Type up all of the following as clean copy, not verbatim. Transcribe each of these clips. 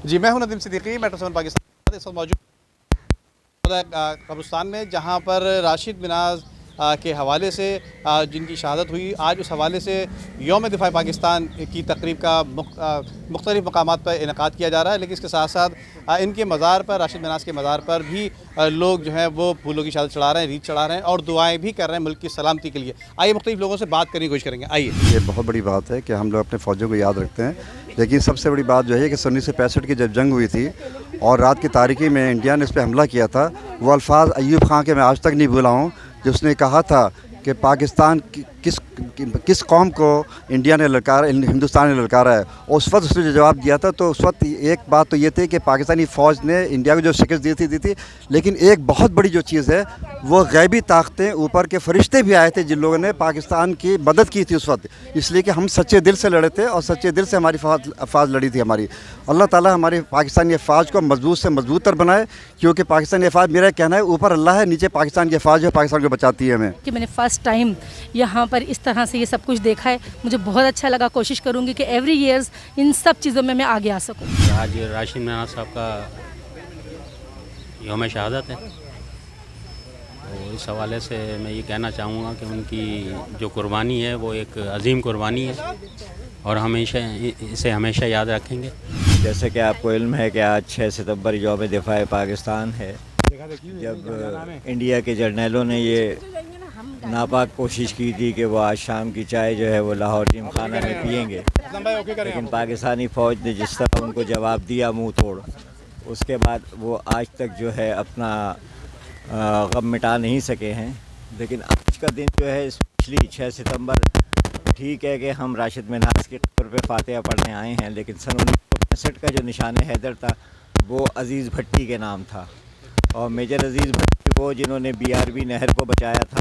جی میں ہوں ندیم صدیقی، میٹرو 7 پاکستان اس وقت موجود قبرستان میں، جہاں پر راشد مناز کے حوالے سے جن کی شہادت ہوئی، آج اس حوالے سے یوم دفاع پاکستان کی تقریب کا مختلف مقامات پر انعقاد کیا جا رہا ہے، لیکن اس کے ساتھ ساتھ ان کے مزار پر، راشد مناز کے مزار پر بھی لوگ جو ہیں وہ پھولوں کی شادت چڑھا رہے ہیں، ریت چڑھا رہے ہیں اور دعائیں بھی کر رہے ہیں ملک کی سلامتی کے لیے۔ آئیے مختلف لوگوں سے بات کرنے کی کوشش کریں گے، آئیے۔ یہ بہت بڑی بات ہے کہ ہم لوگ اپنے فوجیوں کو یاد رکھتے ہیں، لیکن سب سے بڑی بات جو ہے کہ 1965 کی جب جنگ ہوئی تھی اور رات کی تاریکی میں انڈیا نے اس پہ حملہ کیا تھا، وہ الفاظ ایوب خان کے میں آج تک نہیں بھولا ہوں، جو اس نے کہا تھا کہ پاکستان کس قوم کو انڈیا نے للکارا، ہندوستان نے للکارا ہے، اور اس وقت اس نے جو جواب دیا تھا تو اس وقت ایک بات تو یہ تھی کہ پاکستانی فوج نے انڈیا کو جو شکست دی تھی، لیکن ایک بہت بڑی جو چیز ہے وہ غیبی طاقتیں، اوپر کے فرشتے بھی آئے تھے جن لوگوں نے پاکستان کی مدد کی تھی اس وقت، اس لیے کہ ہم سچے دل سے لڑے تھے اور سچے دل سے ہماری افواج لڑی تھی ہماری۔ اللہ تعالیٰ ہماری پاکستانی افواج کو مضبوط سے مضبوط تر بنائے، کیونکہ پاکستانی افواج، میرا کہنا ہے اوپر اللہ ہے، نیچے پاکستان کی افواج ہے، پاکستان کو بچاتی ہے ہمیں۔ کہ میں نے فرسٹ ٹائم یہاں پر اس طرح سے یہ سب کچھ دیکھا ہے، مجھے بہت اچھا لگا۔ کوشش کروں گی کہ ایوری ایئرز ان سب چیزوں میں آگے آ سکوں۔ آج راشد مناز صاحب کا یوم شہادت ہے، تو اس حوالے سے میں یہ کہنا چاہوں گا کہ ان کی جو قربانی ہے وہ ایک عظیم قربانی ہے اور اسے ہمیشہ یاد رکھیں گے۔ جیسے کہ آپ کو علم ہے کہ آج 6 ستمبر یوم دفاع پاکستان ہے، جب انڈیا کے جرنیلوں نے یہ ناپاک کوشش کی تھی کہ وہ آج شام کی چائے جو ہے وہ لاہور جم خانہ میں پئیں گے، لیکن پاکستانی فوج نے جس طرح ان کو جواب دیا منہ توڑ، اس کے بعد وہ آج تک جو ہے اپنا غم مٹا نہیں سکے ہیں۔ لیکن آج کا دن جو ہے اسپیشلی 6 ستمبر، ٹھیک ہے کہ ہم راشد مناز کی قبر پہ فاتحہ پڑھنے آئے ہیں، لیکن سن 1965 کا جو نشان حیدر تھا وہ عزیز بھٹی کے نام تھا، اور میجر عزیز بھٹی وہ جنہوں نے BRB نہر کو بچایا تھا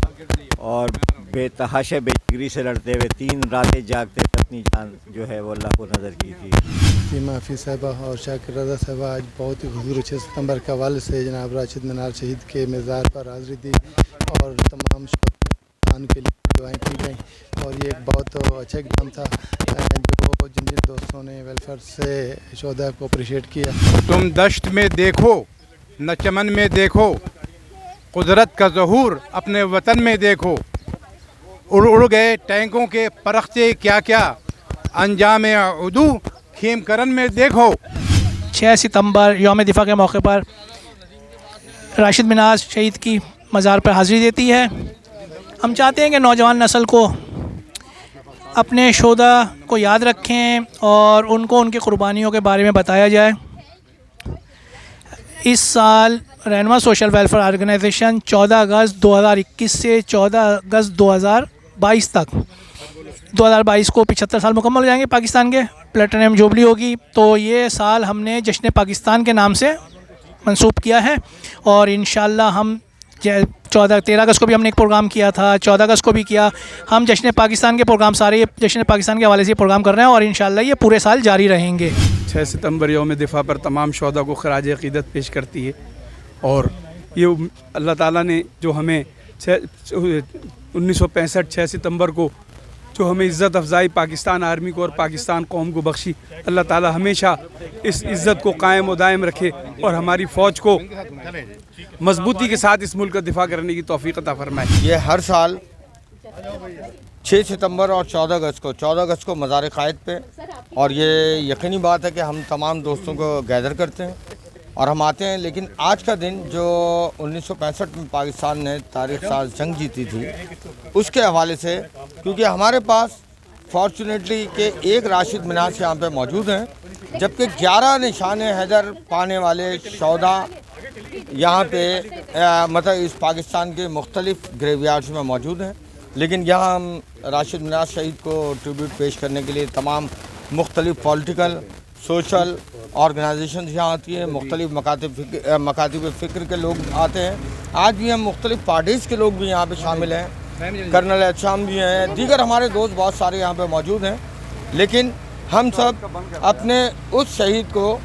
اور بے تحاشا بے جگری سے لڑتے ہوئے 3 راتیں جاگتے اپنی جان جو ہے وہ اللہ کو نظر کی تھی۔ سیما حفیظ صاحبہ اور شاکر رضا صاحبہ آج بہت ہی حضور 6 ستمبر کے حوالے سے جناب راشد مناز شہید کے مزار پر حاضری دی اور تمام شہداء کے لیے دعائیں کی گئیں، اور یہ ایک بہت اچھا اقدام تھا جو جن دوستوں نے ویلفیئر سے شہداء کو اپریشیٹ کیا۔ تم دشت میں دیکھو نہ چمن میں دیکھو، قدرت کا ظہور اپنے وطن میں دیکھو، اڑ گئے ٹینکوں کے پرختے کیا کیا، انجام عدو خیم کرن میں دیکھو۔ 6 ستمبر یوم دفاع کے موقع پر راشد مناز شہید کی مزار پر حاضری دیتی ہے۔ ہم چاہتے ہیں کہ نوجوان نسل کو اپنے شہداء کو یاد رکھیں اور ان کو ان کی قربانیوں کے بارے میں بتایا جائے۔ اس سال رہنما سوشل ویلفیئر آرگنائزیشن 14 اگست 2021 سے 14 اگست 2022 تک 2022 کو 75 سال مکمل ہو جائیں گے، پاکستان کے پلیٹینم جوبلی ہوگی، تو یہ سال ہم نے جشن پاکستان کے نام سے منسوب کیا ہے، اور انشاءاللہ ہم 13 اگست کو بھی ہم نے ایک پروگرام کیا تھا، 14 اگست کو بھی کیا، ہم جشن پاکستان کے پروگرام سارے جشن پاکستان کے حوالے سے پروگرام کر رہے ہیں اور انشاءاللہ یہ پورے سال جاری رہیں گے۔ 6 ستمبر یوم دفاع پر تمام شہداء کو خراج عقیدت پیش کرتی ہے، اور یہ اللہ تعالیٰ نے جو ہمیں 1965 6 ستمبر کو جو ہمیں عزت افزائی پاکستان آرمی کو اور پاکستان قوم کو بخشی، اللہ تعالیٰ ہمیشہ اس عزت کو قائم و دائم رکھے اور ہماری فوج کو مضبوطی کے ساتھ اس ملک کا دفاع کرنے کی توفیق عطا فرمائے۔ یہ ہر سال 6 ستمبر اور 14 اگست کو مزار قائد پہ، اور یہ یقینی بات ہے کہ ہم تمام دوستوں کو گیدر کرتے ہیں اور ہم آتے ہیں، لیکن آج کا دن جو 1965 میں پاکستان نے تاریخ ساز جنگ جیتی تھی اس کے حوالے سے، کیونکہ ہمارے پاس فارچونیٹلی کہ ایک راشد مناز یہاں پہ موجود ہیں، جبکہ 11 نشان حیدر پانے والے شہداء یہاں پہ مطلب اس پاکستان کے مختلف گریو یارڈز میں موجود ہیں، لیکن یہاں ہم راشد مناز شہید کو ٹریبیوٹ پیش کرنے کے لیے تمام مختلف پولیٹیکل سوشل آرگنائزیشنز یہاں آتی ہیں، مختلف مکاتب فکر کے لوگ آتے ہیں، آج بھی ہم مختلف پارٹیز کے لوگ بھی یہاں پہ شامل ہیں، کرنل احتشام بھی ہیں، دیگر ہمارے دوست بہت سارے یہاں پہ موجود ہیں، لیکن ہم سب اپنے اس شہید کو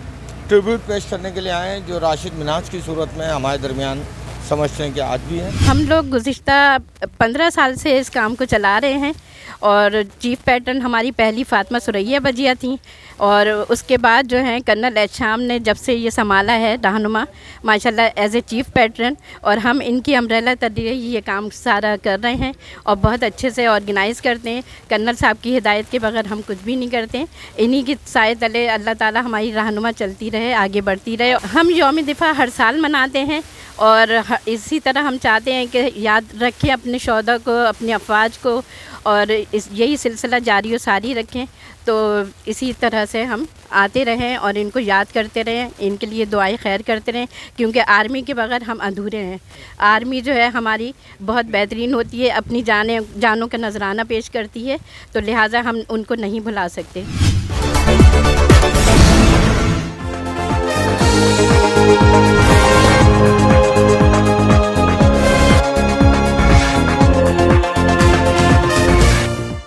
ٹریبیوٹ پیش کرنے کے لیے آئے ہیں جو راشد مناز کی صورت میں ہمارے درمیان سمجھتے ہیں کہ آج بھی ہے۔ ہم لوگ گزشتہ 15 سال سے اس کام کو چلا رہے ہیں، اور چیف پیٹرن ہماری پہلی فاطمہ ثریا بجیا تھیں، اور اس کے بعد جو ہیں کرنل احشام نے جب سے یہ سنبھالا ہے رہنما ماشاءاللہ ایز اے چیف پیٹرن، اور ہم ان کی امبریلا تحت یہ کام سارا کر رہے ہیں اور بہت اچھے سے آرگنائز کرتے ہیں۔ کرنل صاحب کی ہدایت کے بغیر ہم کچھ بھی نہیں کرتے ہیں۔ انہی کی سائے تلے اللہ تعالیٰ ہماری رہنما چلتی رہے، آگے بڑھتی رہے۔ ہم یوم دفاع ہر سال مناتے ہیں اور اسی طرح ہم چاہتے ہیں کہ یاد رکھیں اپنے شہداء کو، اپنے افواج کو، اور یہی سلسلہ جاری و ساری رکھیں۔ تو اسی طرح سے ہم آتے رہیں اور ان کو یاد کرتے رہیں، ان کے لیے دعائیں خیر کرتے رہیں، کیونکہ آرمی کے بغیر ہم ادھورے ہیں۔ آرمی جو ہے ہماری بہت بہترین ہوتی ہے، اپنی جانوں کا نذرانہ پیش کرتی ہے، تو لہٰذا ہم ان کو نہیں بھلا سکتے۔